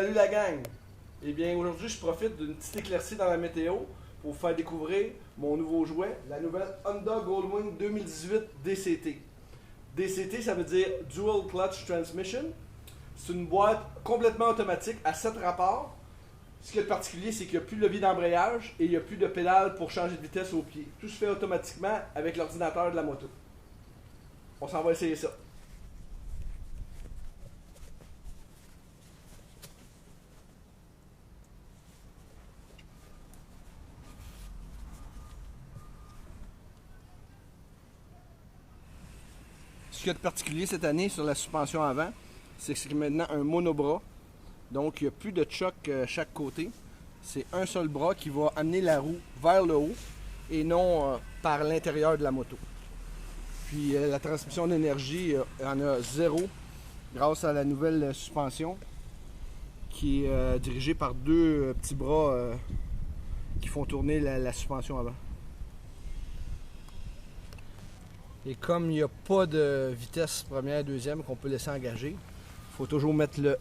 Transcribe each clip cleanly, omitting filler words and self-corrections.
Salut la gang! Eh bien aujourd'hui je profite d'une petite éclaircie dans la météo pour vous faire découvrir mon nouveau jouet, la nouvelle Honda Goldwing 2018 DCT. DCT ça veut dire Dual Clutch Transmission. C'est une boîte complètement automatique à 7 rapports. Ce qui est particulier c'est qu'il n'y a plus de levier d'embrayage et il n'y a plus de pédale pour changer de vitesse au pied. Tout se fait automatiquement avec l'ordinateur de la moto. On s'en va essayer ça. Ce qu'il y a de particulier cette année sur la suspension avant, c'est que c'est maintenant un monobras. Donc il n'y a plus de choc chaque côté. C'est un seul bras qui va amener la roue vers le haut et non par l'intérieur de la moto. Puis la transmission d'énergie en a zéro grâce à la nouvelle suspension qui est dirigée par deux petits bras qui font tourner la suspension avant. Et comme il n'y a pas de vitesse première et deuxième qu'on peut laisser engager, il faut toujours mettre le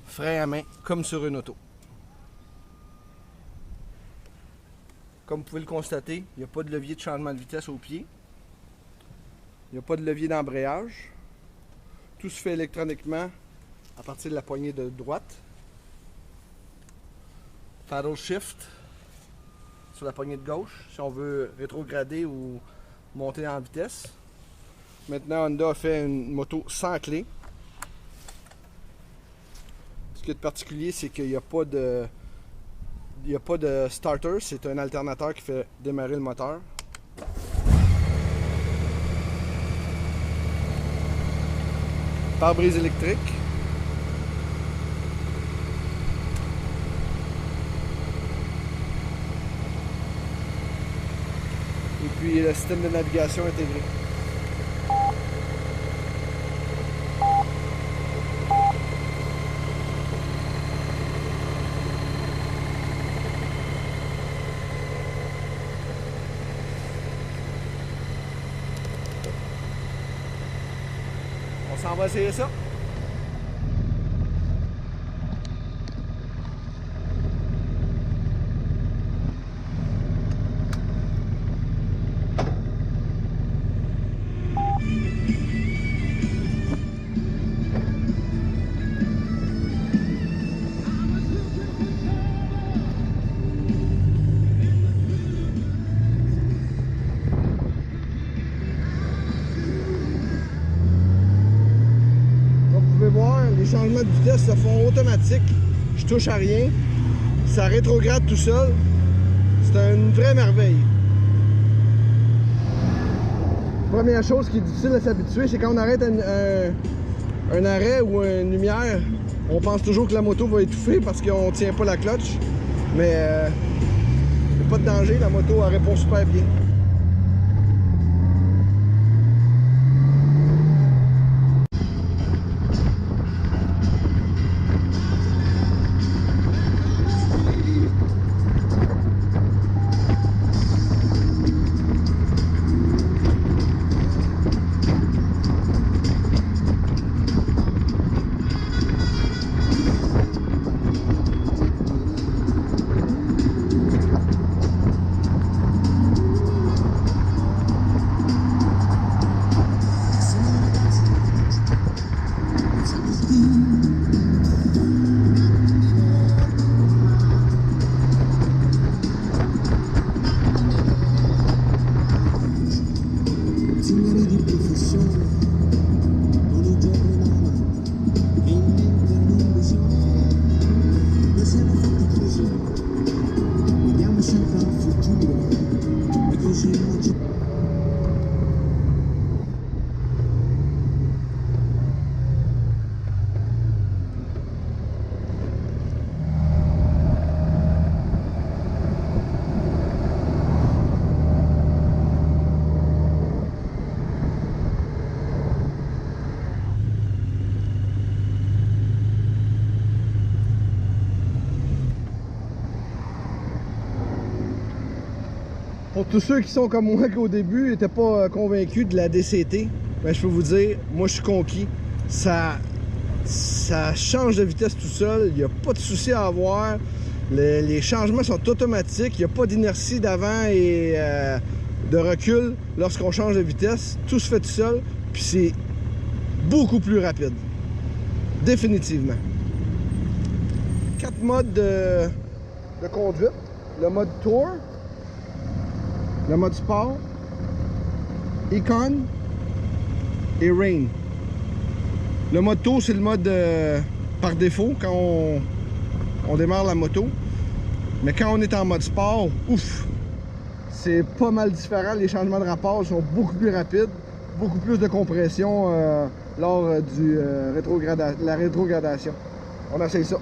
frein à main comme sur une auto. Comme vous pouvez le constater, il n'y a pas de levier de changement de vitesse au pied. Il n'y a pas de levier d'embrayage. Tout se fait électroniquement à partir de la poignée de droite. Paddle shift sur la poignée de gauche si on veut rétrograder ou monter en vitesse. Maintenant, Honda a fait une moto sans clé. Ce qui est de particulier, c'est qu'il n'y a pas de starter. C'est un alternateur qui fait démarrer le moteur. Pare-brise électrique. Et puis le système de navigation intégré. On s'en va essayer ça. Les changements de vitesse se font automatiques. Je touche à rien. Ça rétrograde tout seul. C'est une vraie merveille. Première chose qui est difficile à s'habituer, c'est quand on arrête un arrêt ou une lumière, on pense toujours que la moto va étouffer parce qu'on ne tient pas la clutch. Mais il n'y a pas de danger, la moto elle répond super bien. Pour tous ceux qui sont comme moi qu'au début n'étaient pas convaincus de la DCT, ben, je peux vous dire, moi je suis conquis. Ça Ça change de vitesse tout seul, il n'y a pas de souci à avoir. Les changements sont automatiques, il n'y a pas d'inertie d'avant et de recul lorsqu'on change de vitesse. Tout se fait tout seul, puis c'est beaucoup plus rapide. Définitivement. 4 modes de conduite. Le mode Tour, le mode Sport, Econ et Rain. Le mode Tour, c'est le mode par défaut quand on démarre la moto. Mais quand on est en mode Sport, ouf! C'est pas mal différent. Les changements de rapport sont beaucoup plus rapides, beaucoup plus de compression lors de la rétrogradation. On essaye ça.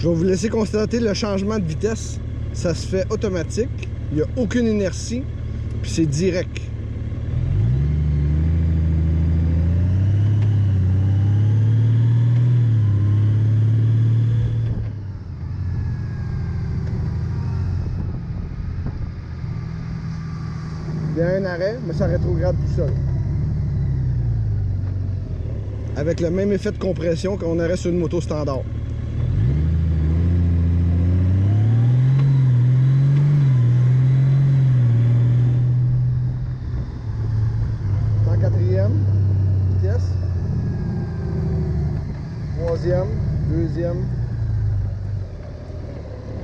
Je vais vous laisser constater le changement de vitesse. Ça se fait automatique. Il n'y a aucune inertie. Puis c'est direct. Il y a un arrêt, mais ça rétrograde tout seul. Avec le même effet de compression qu'on aurait sur une moto standard. Quatrième vitesse, troisième, deuxième,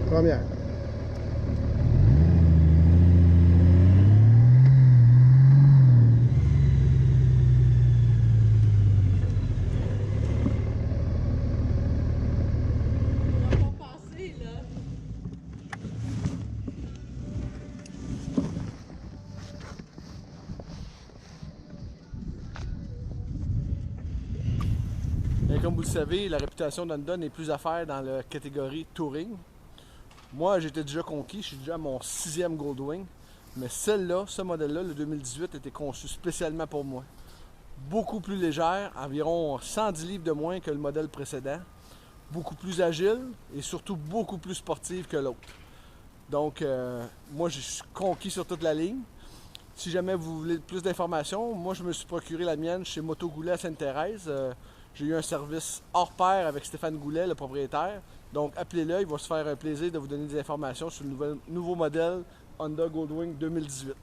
première. Et comme vous le savez, la réputation d'Honda n'est plus à faire dans la catégorie Touring. Moi, j'étais déjà conquis, je suis déjà à mon 6e Goldwing. Mais celle-là, ce modèle-là, le 2018, était conçu spécialement pour moi. Beaucoup plus légère, environ 110 livres de moins que le modèle précédent. Beaucoup plus agile et surtout beaucoup plus sportive que l'autre. Donc, moi, je suis conquis sur toute la ligne. Si jamais vous voulez plus d'informations, moi, je me suis procuré la mienne chez Moto Goulet à Sainte-Thérèse. J'ai eu un service hors pair avec Stéphane Goulet, le propriétaire. Donc, appelez-le, il va se faire un plaisir de vous donner des informations sur le nouveau modèle Honda Goldwing 2018.